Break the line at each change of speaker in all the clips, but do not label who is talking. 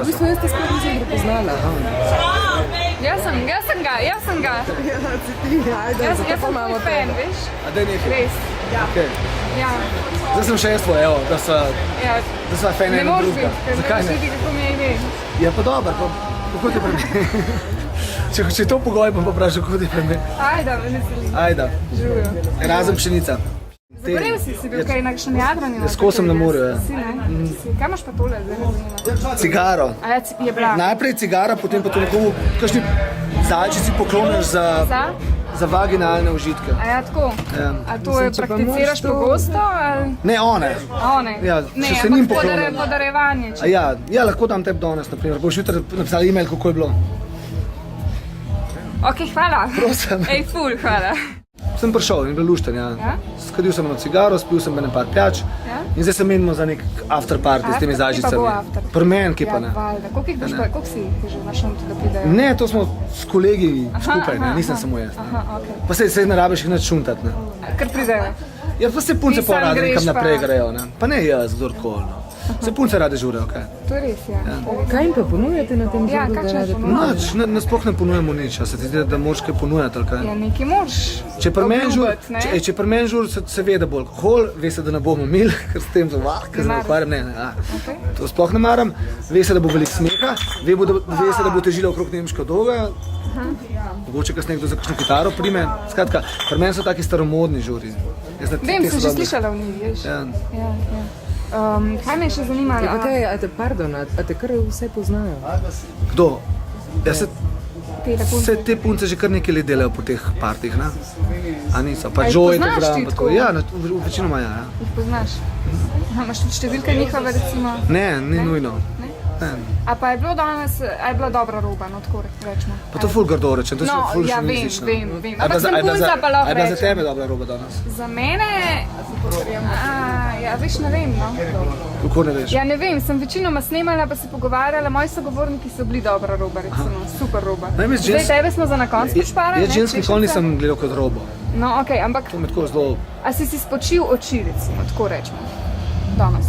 v bistvu jaz te sploh nisem prepoznala.
Jaz sem ga.
Ja, si ti, ajde,
Jaz
zato pa
sem
imamo
tvoj fan,
te.
veš?
A daj nekaj.
Res.
Okay.
Ja.
Zdaj sem šestvo, evo, da sva fan
Ne
ena
moreš
druga.
biti, ker
Zakaj
ne
ne?
vidi, kako mi je ime.
Ja, pa dobro, pa kako ti pre me? Če je to pogoj, bom pa vprašal, kako ti pre me.
Ajda, veseli.
Ajda,
Živijo.
razen pšenica.
Zagorel si bil kaj na kakšnem jadranju?
Skozi sem na morju, ja.
Si, ne? Kaj imaš pa tole, zdaj me zanima?
Cigaro.
A ja, je bila.
Najprej cigara, potem pa to nekomu, kakšni zajčici pokloniš za vaginalne užitke.
A ja, tako?
Ja.
A to je
če pa
prakticiraš
moraš to-
pogosto? Ali?
Ne, one.
One?
Ja,
ne,
če se njim
ampak
poklonim.
podarevanje.
A ja, lahko dam tebi danes, naprimer. Boš jutri napisal e-mail, kako je bilo.
Ok, hvala.
Prosim.
Ej, ful, hvala.
Sem prišel in bil lušten, ja.
Ja?
Skadil sem eno cigaro, spil sem ene par pijač
Ja?
in zdaj se menimo za nek after party s temi
Kje pa bo
zažicami.
after?
Pri meni, ki pa ne.
Ja, valjda. Koliko jih boš pa, koliko si jih že našel, da pridejo?
Ne, to smo s kolegi skupaj,
aha,
ne, nisem
aha.
samo jaz. Ne.
Aha, okej.
Pa se ne rabiš jih nič šuntati, ne.
Ker pridejo.
Ja, pa se punce
Ti sam
poradi
greš
nekam
pa.
naprej grejo, ne. Pa ne jaz, kdorkoli, no. Se punce rade žurejo, kaj.
To je res, ja.
Kaj jim pa ponujate na tem
Ja,
žurku,
kakšne
da rade
ponudbe?
Nič, ne sploh ne ponujemo nič, a se ti zdi, da moraš kaj ponujati ali kaj.
Ja, nekaj moraš
Če pri meni žur,
obljubiti, ne?
če pri meni žur se ve, da bo alkohol, ve se, da ne bomo imeli, ker s tem ker se ne
maraš?
ukvarjam, ne.
Okej.
To sploh ne maram, ve se, da bo veliko smeha, ve se, da bo težila okrog nemška dolga, mogoče kasneje kdo za kakšno kitaro prime. Skratka, pri meni so taki staromodni žuri.
Vem, sem že slišala v njih, veš.
Ja.
Ja, ja. Kaj me je še zanimalo?
Ja, pa kaj, a te kar vse poznajo?
Kdo? Ja, se,
Te punce.
vse te punce že kar nekaj let delajo po teh partih, ne? A niso, pa
A jih
Joey,
poznaš
Tegram,
ti
pa
tako?
tako. Ja, večinoma ja.
Jih poznaš? Aha, imaš tudi številke njihove, recimo?
Ne, ni nujno.
Ne?
Ne.
A pa je bilo danes, a je bila dobra roba, no tako rečemo?
Pa to ful grdo rečem, to je
No,
ful
ja, vem,
šovinistično.
vem.
A je
Ampak
bila za-
sem
a je bila
punca,
za-
pa lahko
a je bila za
rečem.
tebe dobra roba danes?
Za mene, ja, veš, ne vem, no.
Kako ne veš?
Ja, ne vem, sem večinoma snemala, pa se pogovarjala, moji sogovorniki so bili dobra roba, recimo, super roba.
Ne, jaz
Zdaj
žensk-
tebe smo za na konc pošparali,
Jaz žensk nikoli nisem gledal kot robo.
No, okej, ampak
To me tako zelo...
a si spočil oči, recimo, tako rečemo, danes?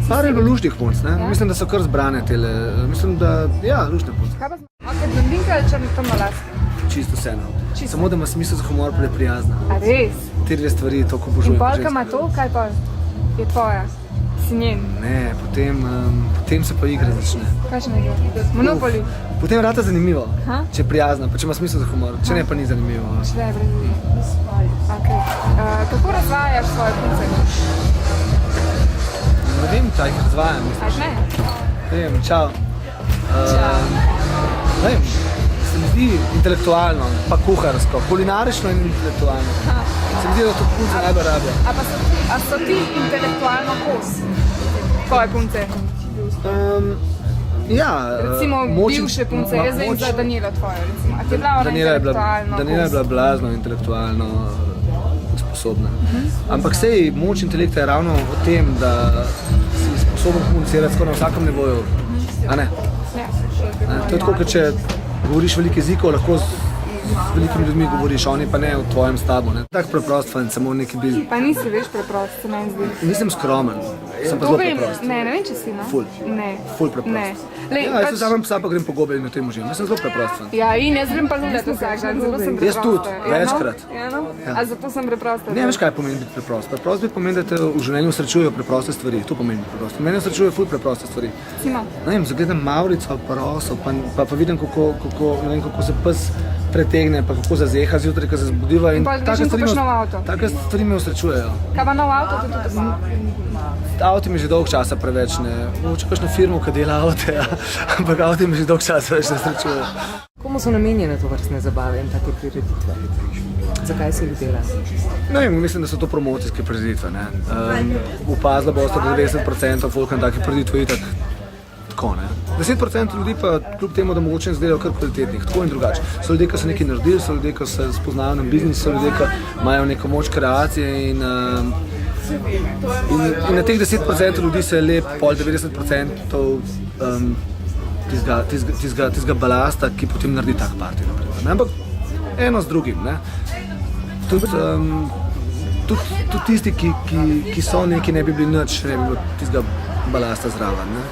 Par je bilo luštnih punc, ne?
Ja?
Mislim, da so kar zbrane tele. Mislim, da... Ja, luštne punce.
Kaj pa z... Ok, blondinka ali črnotomolaska?
Čisto vseeno.
Čisto.
Samo da ima smisel za humor, pa je prijazna.
A res?
Te dve stvari toliko
In
obožujem.
polka
ženske.
ima to, kaj pa je tvoja? Si njen?
Ne, potem se pa igra začne.
Kaj še ne gre? Monopoly?
Potem je rata zanimivo,
Aha.
če je prijazna, pa če ima smisel za humor. Če ne, pa ni zanimivo.
Še ne, brez veze. Okay. Kako razvajaš svoje punce?
Ne vem, kaj jih razvajam.
Až ne?
Ne vem, čau.
Čau.
Ne vem, se mi zdi intelektualno, pa kuharsko, kulinarično in intelektualno. Se mi zdi, da to punce najbolj rabijo.
A so ti intelektualno kos? Tvoje punce?
Ja,
Recimo bivše punce, jaz vem za Danielo tvojo, recimo. A ti je bila ona intelektualno
Daniela je
kos?
bila blazno intelektualno sposobna. Ampak sej moč intelekta je ravno v tem, da si sposoben komunicirati skoraj na vsakem nivoju. A ne?
Ja.
To je tako, kot če govoriš veliko jezikov, lahko z velikimi ljudmi govoriš, oni pa ne v tvojem stabu. Ne? Tak preprost fant, samo neki bi...
Pa nisi veš preprost, se meni zdi.
Nisem skromen, sem pa
To
zelo
vem,
preprost.
ne vem, če si, no?
Ful.
Ne.
Ful preprost.
Ne. Lej,
Ja, jaz vzamem psa pa grem po gobe in na tem uživim. Jaz sem zelo preprost fant.
Ja, in jaz grem pa lulati vsak dan, zelo sem preprosta.
Jaz tudi,
Ja, no?
večkrat.
Ja, no? A zato sem preprosta?
Ne veš, kaj pomeni biti preprost. Preprost pomeni, da te v življenju srečujejo preproste stvari. To pomeni biti preprost. Mene srečujejo ful preproste stvari.
Simo.
Ne vem, zagledam Maurico, pa Roso, pa vidim, kako se pes pretegne, pa kako zazeha zjutraj, ko se zbudiva.
In pol greš in kupiš nov avto.
Take stvari me osrečujejo.
Kaj pa nov avto, to tudi tako?
Avto mi že dolgo časa preveč ne. Mogoče kakšno firmo, ki dela avte, ampak avto mi že dolgo časa več ne srečuje.
Komu so namenjene to vrstne zabave in take prireditve? Zakaj si jih dela?
Ne vem, mislim, da so to promocijske prireditve. Opazila boste, da 90% folk na takih prireditve itak tako, ne. 10% ljudi pa kljub temu, da mogoče ne zdelajo kar kvalitetnih, tako in drugače. So ljudje, ki so nekaj naredili, so ljudje, ki se spoznajo na biznis, so ljudje, ki imajo neko moč kreacije in na teh 10% ljudi se lep pol 90% tistega balasta, ki potem naredi tak party, naprimer, ne. Ampak eno z drugim, ne. Tudi tisti, ki so neki, ne bi bili nič, ne bi bilo tistega balasta zraven, ne?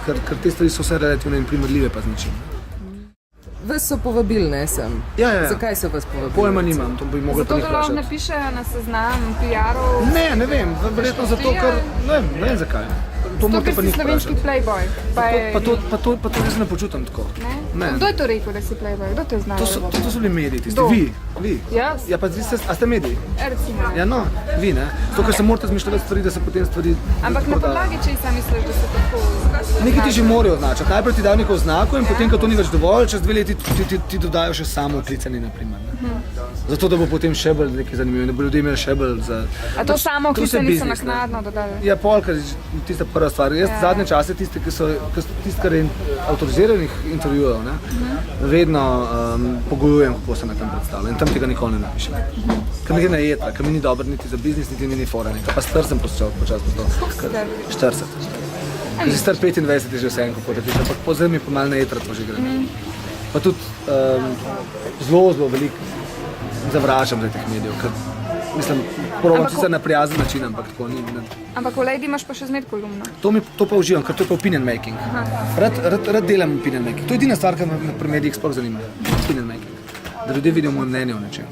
Ker te stvari so vse relativno in primerljive pa z ničim.
Vas so povabili, ne sem.
Ja.
Zakaj so vas povabili?
Pojma nimam, to bi mogli pa
Zato,
njih
da lahko
vprašati.
napišejo na seznam PR-ov.
Ne vem, verjetno zato, ker ne vem zakaj. To
Zato,
morate
ker
pa
si
njih
slovenski
vprašati.
playboy.
Pa to jaz ne počutim tako.
Ne? Kdo je to rekel, da si playboy? Kdo te zna?
To so bili mediji, tisti.
Kdo?
Vi.
Jaz?
Ja, pa a ste mediji?
Recimo.
Ja, no, vi, ne? Zato, ker se morate zmišljati stvari, da se potem stvari
Ampak na
prodajo.
podlagi česa misliš, da se tako...
Nekaj ti že morajo označiti. Najprej ti dajo neko oznako in potem, ko to ni več dovolj, čez 2 leti ti dodajo še samo oklicanje, naprimer. Zato, da bo potem še bolj nekaj zanimivo, da bo ljudje imeli še bolj za...
A to samo
to se
klicanje so
biznis, ne.
naknadno dodali?
Ja, polka je tista prva stvar. Jaz zadnje čase, tisti, kar je avtoriziranih intervjujev, ne, vedno pogojujem, kako se na tem predstavlja in tam tega nikoli ne napišem. Ker mi gre na jedra, ker mi ni dobro niti za biznis, niti mi ni fora nekaj. Pa star sem počas postal. 40. Ker si star 25 je že vse enko potepiš, ampak pozaj mi pa malo na jedra to že gre. Pa tudi zelo veliko zavračam za teh medijev, ker mislim, probam sicer na prijazen način, ampak tako ni.
Ampak v Lady imaš pa še zmed kolumno.
To pa uživam, ker to je pa opinion making. Rad delam opinion making. To je edina stvar, ki me pri medijih sploh zanima. Opinion making. Da ljudje vidijo moje mnenje o nečem.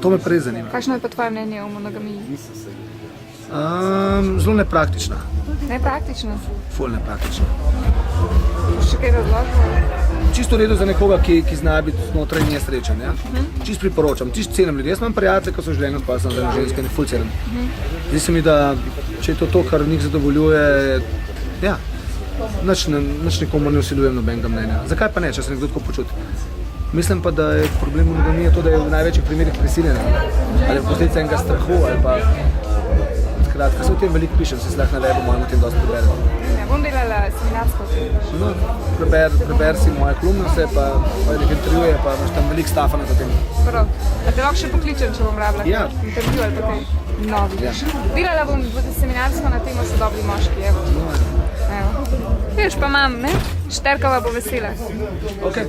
To me prej zanima.
Kakšno je pa tvoje mnenje o monogamiji?
Zelo nepraktična.
Nepraktično.
Ful nepraktična.
Še kaj razložil?
Čisto v redu za nekoga, ki zna biti znotraj nje srečen. Ja? Čisto priporočam, čisto cenim ljudi. Jaz imam prijatelje, ki so v življenju spali samo za ženske in ful cenim. Zdi se mi, da če je to, kar njih zadovoljuje, ja, nič nikomu ne vsiljujem nobenega mnenja. Zakaj pa ne, če se nekdo tako počuti? Mislim pa, da je problem monogamije to, da je v največjih primerih prisiljena. Ali je posledica enega strahu, ali pa... Skratka, se o tem veliko pišem, se lahko na webu mojem o tem dosti preberem.
Ja, bom delala seminarsko.
No, preber si moje kolumnose, pa nekaj intervjuje, pa imaš tam veliko stafa na to temo.
Prav. A te lahko še pokličem, če bom rabila
Ja.
intervju ali pa kaj novi.
Ja.
Delala bom seminarsko na temo sodobni moški, evo. Evo. Vidiš, pa imam, ne? Šterkova bo vesela.
Okay.